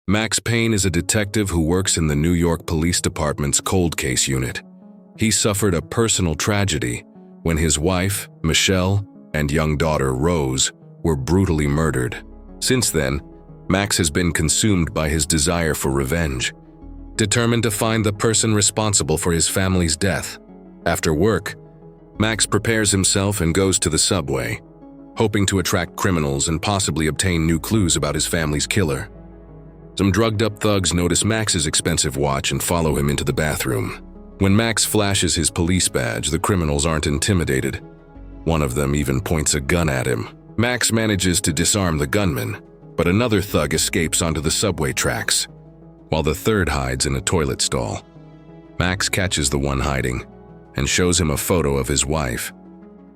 Max Payne is a detective who works in the New York Police Department's cold case unit. He suffered a personal tragedy when his wife, Michelle, and young daughter, Rose, were brutally murdered. Since then, Max has been consumed by his desire for revenge, determined to find the person responsible for his family's death. After work, Max prepares himself and goes to the subway, hoping to attract criminals and possibly obtain new clues about his family's killer. Some drugged-up thugs notice Max's expensive watch and follow him into the bathroom. When Max flashes his police badge, the criminals aren't intimidated. One of them even points a gun at him. Max manages to disarm the gunman, but another thug escapes onto the subway tracks, while the third hides in a toilet stall. Max catches the one hiding and shows him a photo of his wife,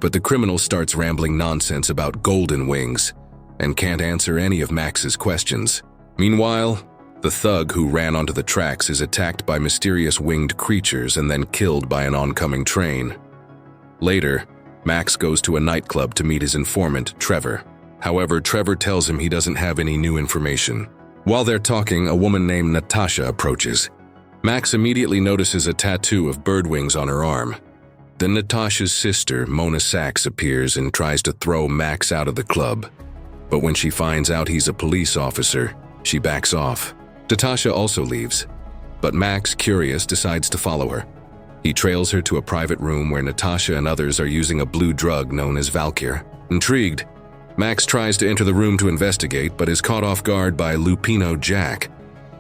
but the criminal starts rambling nonsense about golden wings and can't answer any of Max's questions. Meanwhile, the thug who ran onto the tracks is attacked by mysterious winged creatures and then killed by an oncoming train. Later, Max goes to a nightclub to meet his informant, Trevor. However, Trevor tells him he doesn't have any new information. While they're talking, a woman named Natasha approaches. Max immediately notices a tattoo of bird wings on her arm. Then Natasha's sister, Mona Sachs, appears and tries to throw Max out of the club. But when she finds out he's a police officer, she backs off. Natasha also leaves, but Max, curious, decides to follow her. He trails her to a private room where Natasha and others are using a blue drug known as Valkyr. Intrigued, Max tries to enter the room to investigate, but is caught off guard by Lupino Jack,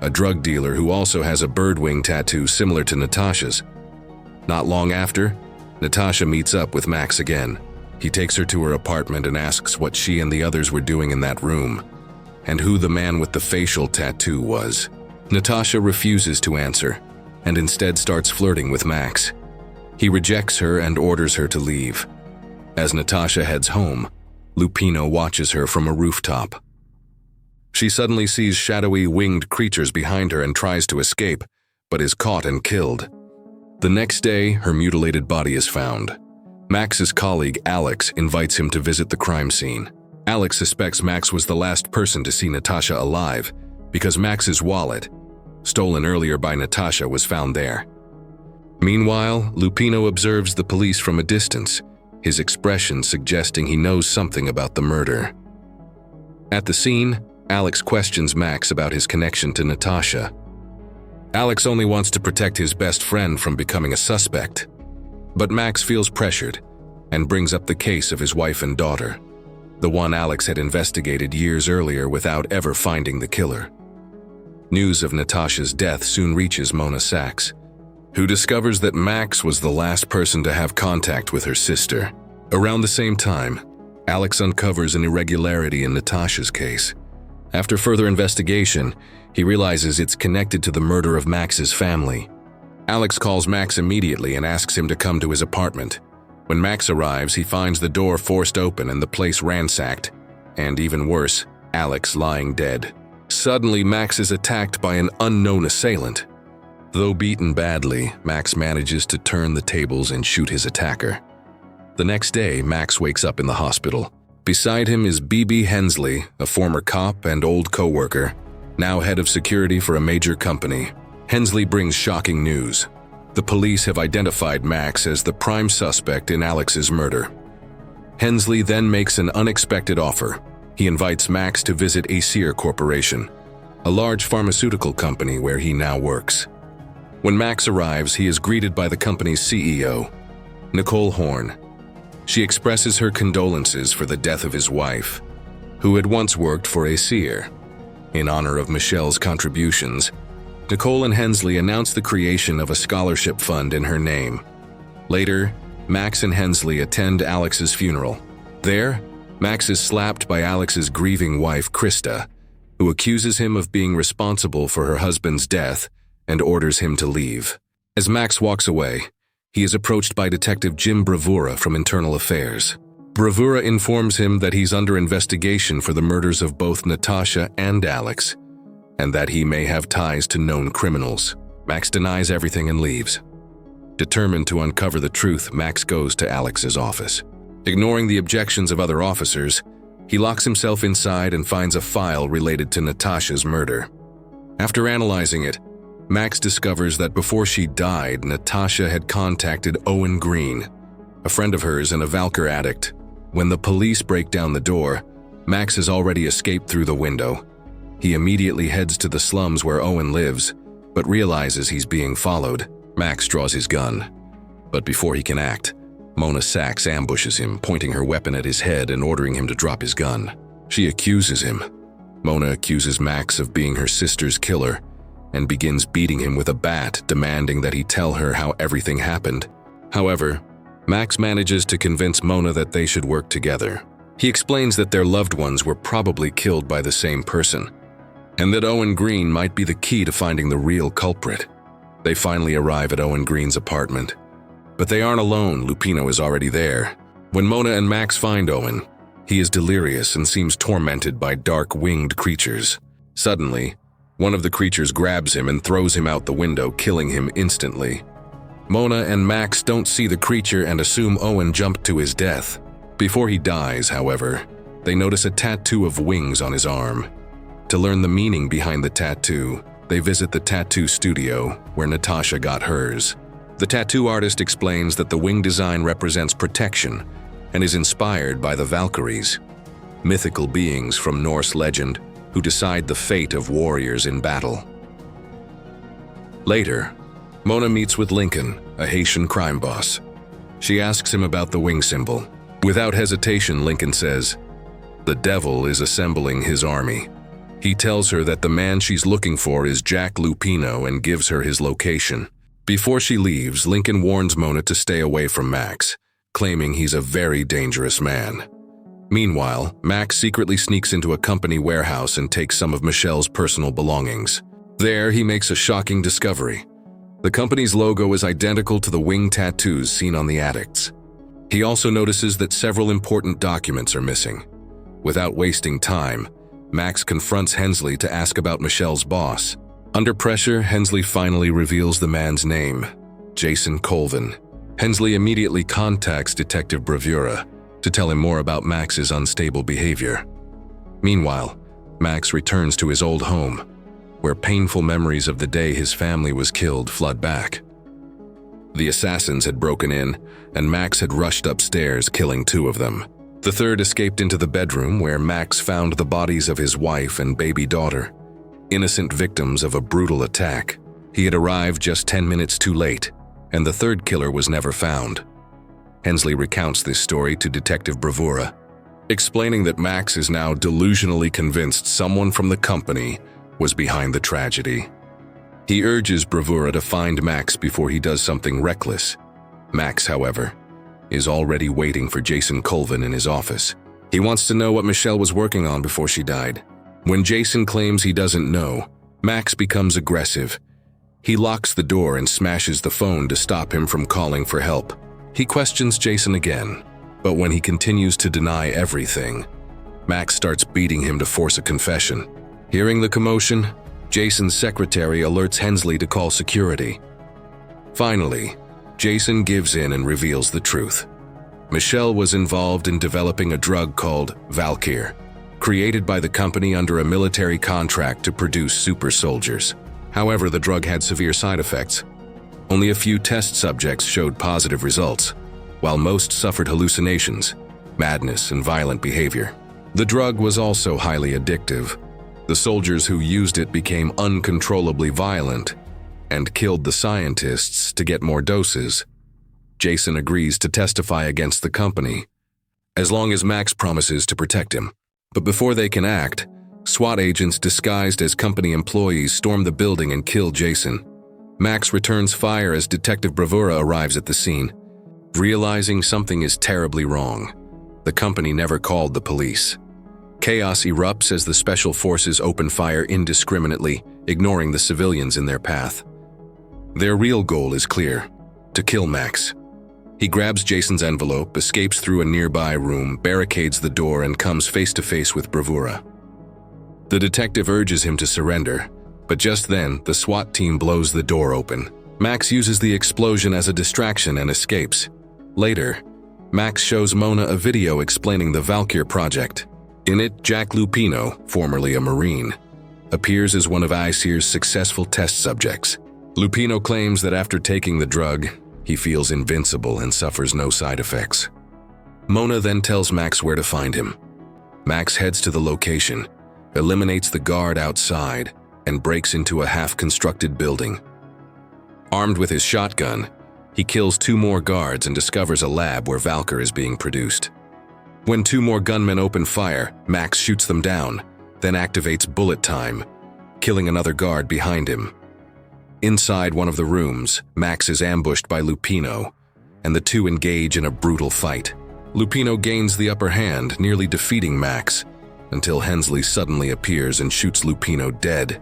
a drug dealer who also has a bird wing tattoo similar to Natasha's. Not long after, Natasha meets up with Max again. He takes her to her apartment and asks what she and the others were doing in that room, and who the man with the facial tattoo was. Natasha refuses to answer, and instead starts flirting with Max. He rejects her and orders her to leave. As Natasha heads home, Lupino watches her from a rooftop. She suddenly sees shadowy winged creatures behind her and tries to escape, but is caught and killed. The next day, her mutilated body is found. Max's colleague, Alex, invites him to visit the crime scene. Alex suspects Max was the last person to see Natasha alive because Max's wallet, stolen earlier by Natasha, was found there. Meanwhile, Lupino observes the police from a distance, his expression suggesting he knows something about the murder. At the scene, Alex questions Max about his connection to Natasha. Alex only wants to protect his best friend from becoming a suspect, but Max feels pressured and brings up the case of his wife and daughter, the one Alex had investigated years earlier without ever finding the killer. News of Natasha's death soon reaches Mona Sachs, who discovers that Max was the last person to have contact with her sister. Around the same time, Alex uncovers an irregularity in Natasha's case. After further investigation, he realizes it's connected to the murder of Max's family. Alex calls Max immediately and asks him to come to his apartment. When Max arrives, he finds the door forced open and the place ransacked, and even worse, Alex lying dead. Suddenly, Max is attacked by an unknown assailant. Though beaten badly, Max manages to turn the tables and shoot his attacker. The next day, Max wakes up in the hospital. Beside him is B.B. Hensley, a former cop and old co-worker, now head of security for a major company. Hensley brings shocking news. The police have identified Max as the prime suspect in Alex's murder. Hensley then makes an unexpected offer. He invites Max to visit Aesir Corporation, a large pharmaceutical company where he now works. When Max arrives, he is greeted by the company's CEO, Nicole Horn. She expresses her condolences for the death of his wife, who had once worked for Aesir. In honor of Michelle's contributions, Nicole and Hensley announce the creation of a scholarship fund in her name. Later, Max and Hensley attend Alex's funeral. There, Max is slapped by Alex's grieving wife, Krista, who accuses him of being responsible for her husband's death and orders him to leave. As Max walks away, he is approached by Detective Jim Bravura from Internal Affairs. Bravura informs him that he's under investigation for the murders of both Natasha and Alex, and that he may have ties to known criminals. Max denies everything and leaves. Determined to uncover the truth, Max goes to Alex's office. Ignoring the objections of other officers, he locks himself inside and finds a file related to Natasha's murder. After analyzing it, Max discovers that before she died, Natasha had contacted Owen Green, a friend of hers and a Valkyr addict. When the police break down the door, Max has already escaped through the window. He immediately heads to the slums where Owen lives, but realizes he's being followed. Max draws his gun, but before he can act, Mona Sachs ambushes him, pointing her weapon at his head and ordering him to drop his gun. She accuses him. Mona accuses Max of being her sister's killer and begins beating him with a bat, demanding that he tell her how everything happened. However, Max manages to convince Mona that they should work together. He explains that their loved ones were probably killed by the same person, and that Owen Green might be the key to finding the real culprit. They finally arrive at Owen Green's apartment. But they aren't alone. Lupino is already there. When Mona and Max find Owen, he is delirious and seems tormented by dark winged creatures. Suddenly, one of the creatures grabs him and throws him out the window, killing him instantly. Mona and Max don't see the creature and assume Owen jumped to his death. Before he dies, however, they notice a tattoo of wings on his arm. To learn the meaning behind the tattoo, they visit the tattoo studio where Natasha got hers. The tattoo artist explains that the wing design represents protection and is inspired by the Valkyries, mythical beings from Norse legend who decide the fate of warriors in battle. Later, Mona meets with Lincoln, a Haitian crime boss. She asks him about the wing symbol. Without hesitation, Lincoln says, "The devil is assembling his army." He tells her that the man she's looking for is Jack Lupino and gives her his location. Before she leaves, Lincoln warns Mona to stay away from Max, claiming he's a very dangerous man. Meanwhile, Max secretly sneaks into a company warehouse and takes some of Michelle's personal belongings. There, he makes a shocking discovery. The company's logo is identical to the wing tattoos seen on the addicts. He also notices that several important documents are missing. Without wasting time, Max confronts Hensley to ask about Michelle's boss. Under pressure, Hensley finally reveals the man's name, Jason Colvin. Hensley immediately contacts Detective Bravura to tell him more about Max's unstable behavior. Meanwhile, Max returns to his old home, where painful memories of the day his family was killed flood back. The assassins had broken in, and Max had rushed upstairs, killing 2 of them. The third escaped into the bedroom where Max found the bodies of his wife and baby daughter, innocent victims of a brutal attack. He had arrived just 10 minutes too late, and the third killer was never found. Hensley recounts this story to Detective Bravura, explaining that Max is now delusionally convinced someone from the company was behind the tragedy. He urges Bravura to find Max before he does something reckless. Max, however, is already waiting for Jason Colvin in his office. He wants to know what Michelle was working on before she died. When Jason claims he doesn't know, Max becomes aggressive. He locks the door and smashes the phone to stop him from calling for help. He questions Jason again, but when he continues to deny everything, Max starts beating him to force a confession. Hearing the commotion, Jason's secretary alerts Hensley to call security. Finally, Jason gives in and reveals the truth. Michelle was involved in developing a drug called Valkyr, created by the company under a military contract to produce super soldiers. However, the drug had severe side effects. Only a few test subjects showed positive results, while most suffered hallucinations, madness, and violent behavior. The drug was also highly addictive. The soldiers who used it became uncontrollably violent and killed the scientists to get more doses. Jason agrees to testify against the company, as long as Max promises to protect him. But before they can act, SWAT agents disguised as company employees storm the building and kill Jason. Max returns fire as Detective Bravura arrives at the scene. Realizing something is terribly wrong, the company never called the police. Chaos erupts as the special forces open fire indiscriminately, ignoring the civilians in their path. Their real goal is clear: to kill Max. He grabs Jason's envelope, escapes through a nearby room, barricades the door, and comes face to face with Bravura. The detective urges him to surrender, but just then, the SWAT team blows the door open. Max uses the explosion as a distraction and escapes. Later, Max shows Mona a video explaining the Valkyr project. In it, Jack Lupino, formerly a Marine, appears as one of Aesir's successful test subjects. Lupino claims that after taking the drug, he feels invincible and suffers no side effects. Mona then tells Max where to find him. Max heads to the location, eliminates the guard outside, and breaks into a half-constructed building. Armed with his shotgun, he kills 2 more guards and discovers a lab where Valkyr is being produced. When 2 more gunmen open fire, Max shoots them down, then activates bullet time, killing another guard behind him. Inside one of the rooms, Max is ambushed by Lupino, and the two engage in a brutal fight. Lupino gains the upper hand, nearly defeating Max, until Hensley suddenly appears and shoots Lupino dead.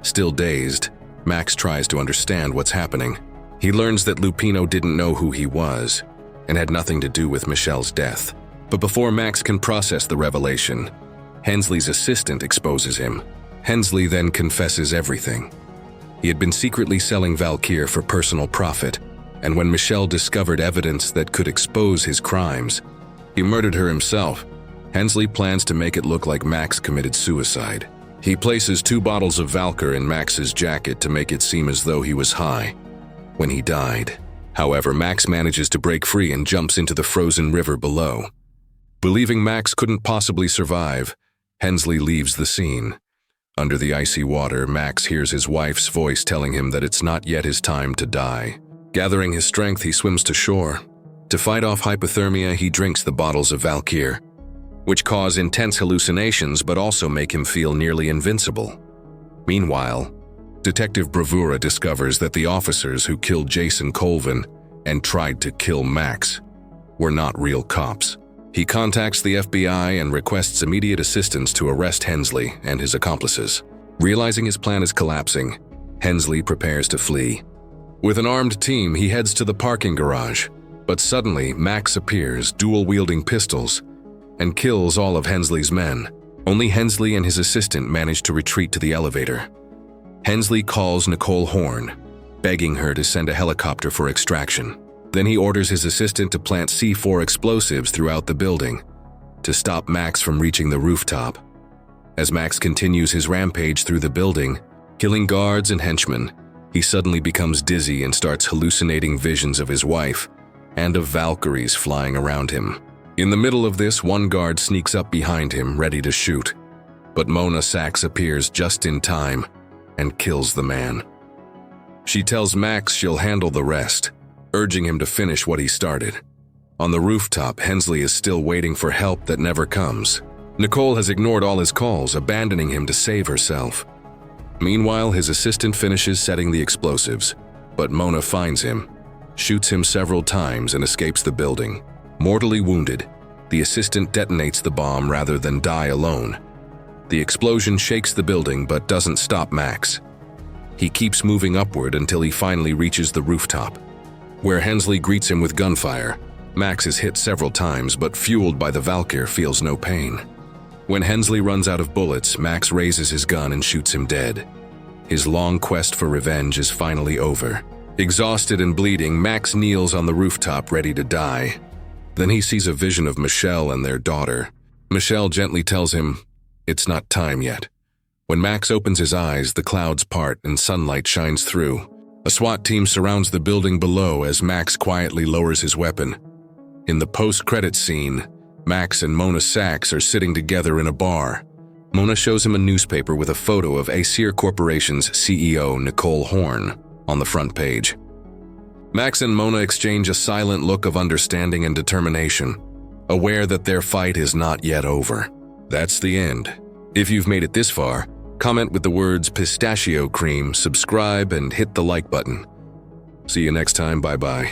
Still dazed, Max tries to understand what's happening. He learns that Lupino didn't know who he was, and had nothing to do with Michelle's death. But before Max can process the revelation, Hensley's assistant exposes him. Hensley then confesses everything. He had been secretly selling Valkyr for personal profit, and when Michelle discovered evidence that could expose his crimes, he murdered her himself. Hensley plans to make it look like Max committed suicide. He places 2 bottles of Valkyr in Max's jacket to make it seem as though he was high when he died. However, Max manages to break free and jumps into the frozen river below. Believing Max couldn't possibly survive, Hensley leaves the scene. Under the icy water, Max hears his wife's voice telling him that it's not yet his time to die. Gathering his strength, he swims to shore. To fight off hypothermia, he drinks the bottles of Valkyr, which cause intense hallucinations but also make him feel nearly invincible. Meanwhile, Detective Bravura discovers that the officers who killed Jason Colvin and tried to kill Max were not real cops. He contacts the FBI and requests immediate assistance to arrest Hensley and his accomplices. Realizing his plan is collapsing, Hensley prepares to flee. With an armed team, he heads to the parking garage, but suddenly Max appears, dual-wielding pistols, and kills all of Hensley's men. Only Hensley and his assistant manage to retreat to the elevator. Hensley calls Nicole Horn, begging her to send a helicopter for extraction. Then he orders his assistant to plant C4 explosives throughout the building to stop Max from reaching the rooftop. As Max continues his rampage through the building, killing guards and henchmen, he suddenly becomes dizzy and starts hallucinating visions of his wife and of Valkyries flying around him. In the middle of this, one guard sneaks up behind him, ready to shoot, but Mona Sachs appears just in time and kills the man. She tells Max she'll handle the rest, urging him to finish what he started. On the rooftop, Hensley is still waiting for help that never comes. Nicole has ignored all his calls, abandoning him to save herself. Meanwhile, his assistant finishes setting the explosives, but Mona finds him, shoots him several times, and escapes the building. Mortally wounded, the assistant detonates the bomb rather than die alone. The explosion shakes the building but doesn't stop Max. He keeps moving upward until he finally reaches the rooftop, where Hensley greets him with gunfire. Max is hit several times, but fueled by the Valkyr, feels no pain. When Hensley runs out of bullets, Max raises his gun and shoots him dead. His long quest for revenge is finally over. Exhausted and bleeding, Max kneels on the rooftop ready to die. Then he sees a vision of Michelle and their daughter. Michelle gently tells him, "It's not time yet." When Max opens his eyes, the clouds part and sunlight shines through. A SWAT team surrounds the building below as Max quietly lowers his weapon. In the post-credits scene, Max and Mona Sachs are sitting together in a bar. Mona shows him a newspaper with a photo of Aesir Corporation's CEO, Nicole Horn, on the front page. Max and Mona exchange a silent look of understanding and determination, aware that their fight is not yet over. That's the end. If you've made it this far, comment with the words pistachio cream, subscribe, and hit the like button. See you next time, bye-bye.